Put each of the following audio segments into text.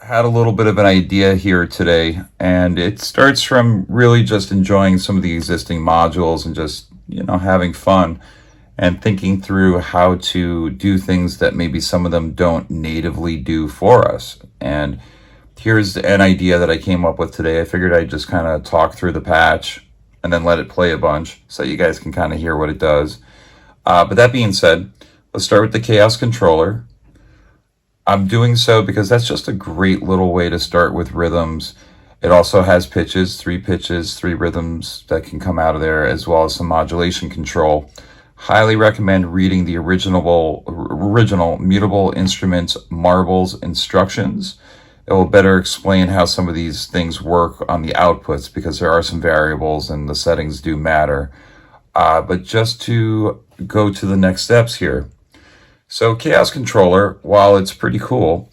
had a little bit of an idea here today, and it starts from really just enjoying some of the existing modules and just, having fun and thinking through how to do things that maybe some of them don't natively do for us. And here's an idea that I came up with today. I figured I'd just kind of talk through the patch and then let it play a bunch so you guys can kind of hear what it does. But that being said, let's start with the Chaos controller. I'm doing so because that's just a great little way to start with rhythms. It also has pitches, three rhythms that can come out of there, as well as some modulation control. Highly recommend reading the original Mutable Instruments Marbles instructions. It will better explain how some of these things work on the outputs, because there are some variables and the settings do matter. But just to go to the next steps here. So Chaos Controller, while it's pretty cool,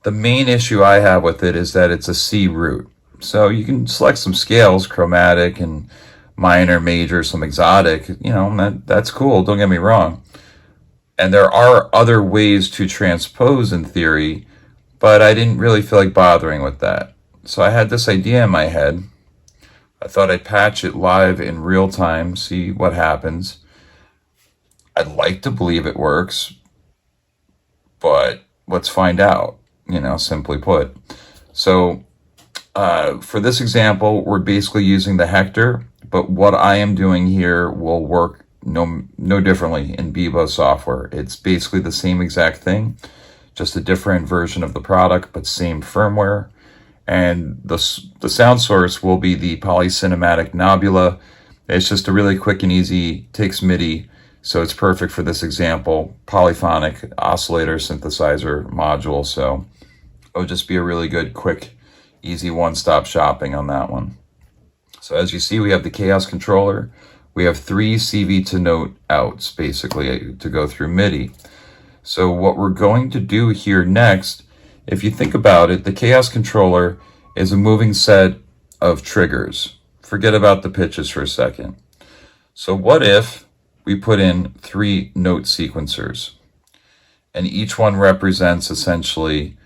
the main issue I have with it is that it's a C root. So you can select some scales, chromatic and minor, major, some exotic, that's cool, don't get me wrong. And there are other ways to transpose in theory, but I didn't really feel like bothering with that. So I had this idea in my head. I thought I'd patch it live in real time, see what happens. I'd like to believe it works, but let's find out, simply put. So for this example, we're basically using the Hector, but what I am doing here will work no differently in Bebo software. It's basically the same exact thing, just a different version of the product, but same firmware. And the sound source will be the polycinematic Knobula. It's just a really quick and easy, takes MIDI, so it's perfect for this example, polyphonic oscillator synthesizer module. So it would just be a really good, quick, easy one-stop shopping on that one. So as you see, we have the Chaos controller. We have 3 CV to note outs, basically, to go through MIDI. So what we're going to do here next, if you think about it, the Chaos controller is a moving set of triggers. Forget about the pitches for a second. So what if we put in 3 note sequencers, and each one represents essentially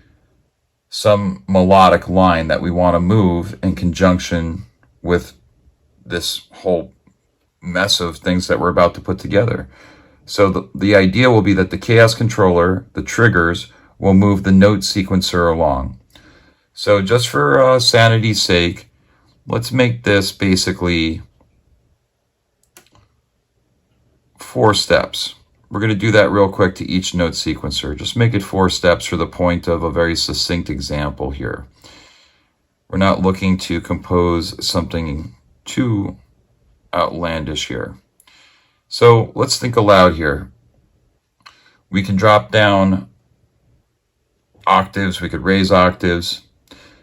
some melodic line that we want to move in conjunction with this whole mess of things that we're about to put together. So the idea will be that the Chaos controller, the triggers, will move the note sequencer along. So just for sanity's sake, let's make this basically 4 steps. We're going to do that real quick to each note sequencer. Just make it 4 steps for the point of a very succinct example here. We're not looking to compose something too outlandish here. So let's think aloud here. We can drop down octaves, we could raise octaves.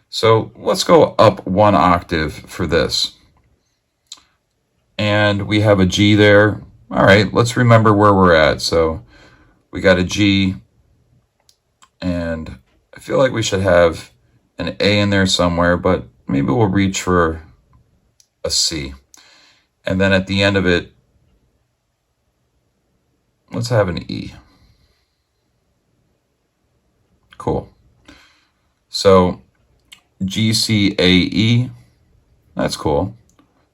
So let's go up 1 octave for this. And we have a G there. All right, let's remember where we're at. So we got a G, and I feel like we should have an A in there somewhere, but maybe we'll reach for a C. And then at the end of it, let's have an E. Cool. So G, C, A, E, that's cool.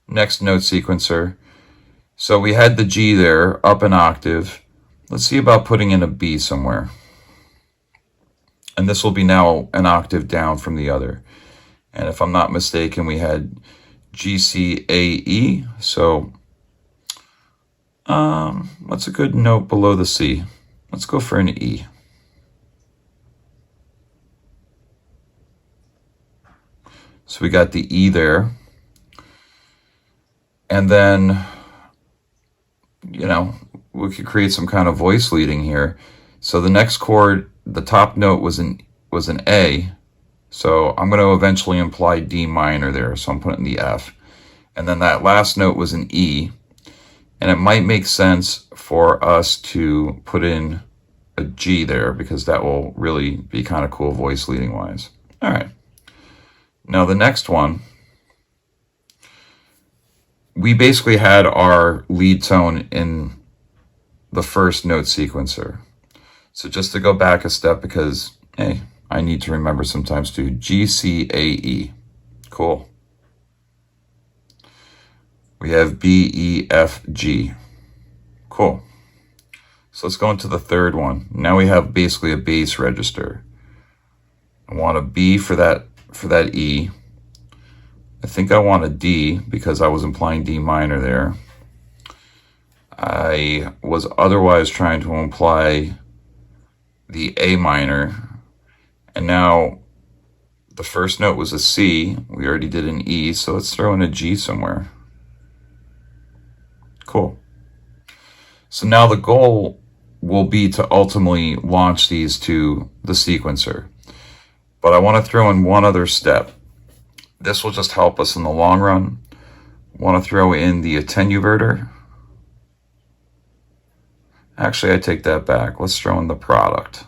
Next note sequencer. So we had the G there, up an octave. Let's see about putting in a B somewhere. And this will be now an octave down from the other. And if I'm not mistaken, we had G, C, A, E. So what's a good note below the C? Let's go for an E. So we got the E there. And then, we could create some kind of voice leading here. So the next chord, the top note was an A. So I'm going to eventually imply D minor there. So I'm putting the F. And then that last note was an E. And it might make sense for us to put in a G there, because that will really be kind of cool voice leading wise. All right. Now the next one, we basically had our lead tone in the first note sequencer. So just to go back a step, because, hey, I need to remember sometimes too. G, C, A, E. Cool. We have B, E, F, G. Cool. So let's go into the third one. Now we have basically a bass register. I want a B for that E. I think I want a D because I was implying D minor there. I was otherwise trying to imply the A minor. And now the first note was a C. We already did an E, so let's throw in a G somewhere. Cool. So now the goal will be to ultimately launch these to the sequencer. But I want to throw in one other step. This will just help us in the long run. I want to throw in the attenuverter. Actually, I take that back. Let's throw in the product.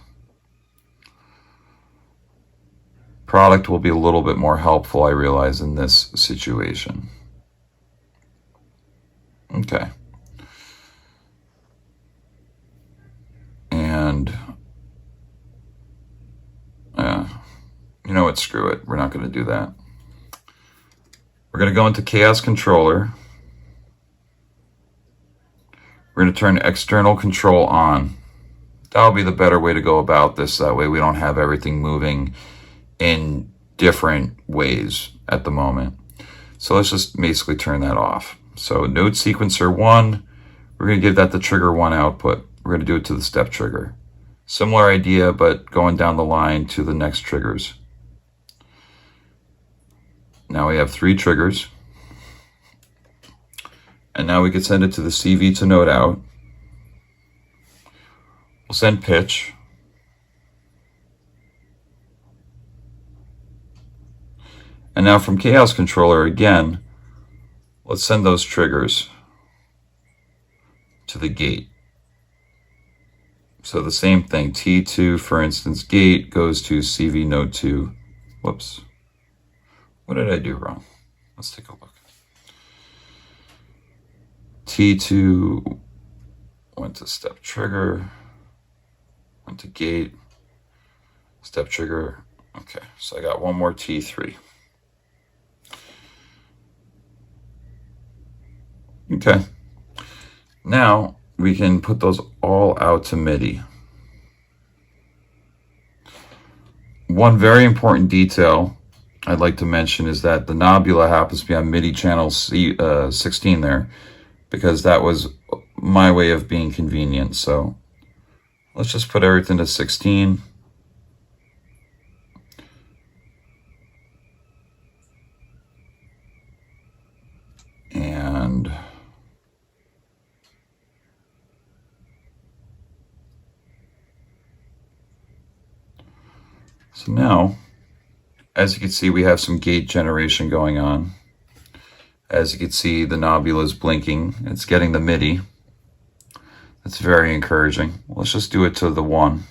Product will be a little bit more helpful, I realize, in this situation. Okay. And you know what, screw it. We're not going to do that. We're going to go into Chaos Controller. We're going to turn external control on. That'll be the better way to go about this. That way we don't have everything moving in different ways at the moment. So let's just basically turn that off. So Note Sequencer 1, we're going to give that the trigger 1 output. We're going to do it to the step trigger. Similar idea, but going down the line to the next triggers. Now we have 3 triggers. And now we can send it to the CV to note out. We'll send pitch. And now from Chaos Controller again, let's send those triggers to the gate. So the same thing, T2, for instance, gate goes to CV note 2. Whoops. What did I do wrong? Let's take a look. T2 went to step trigger, went to gate, step trigger. Okay, so I got one more T3. Okay, now we can put those all out to MIDI. One very important detail I'd like to mention is that the Knobula happens to be on MIDI channel 16 there, because that was my way of being convenient. So let's just put everything to 16. And so now, as you can see, we have some gate generation going on. As you can see, the Knobula is blinking. It's getting the MIDI. That's very encouraging. Let's just do it to the 1.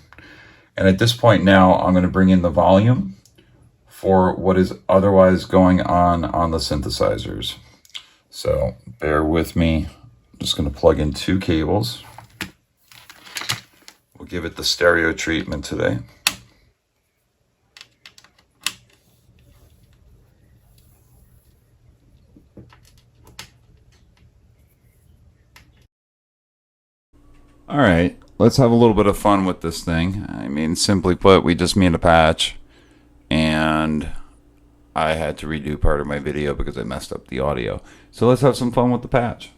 And at this point now, I'm going to bring in the volume for what is otherwise going on the synthesizers. So bear with me. I'm just going to plug in 2 cables. We'll give it the stereo treatment today. All right, let's have a little bit of fun with this thing. I mean, simply put, we just made a patch, and I had to redo part of my video because I messed up the audio. So let's have some fun with the patch.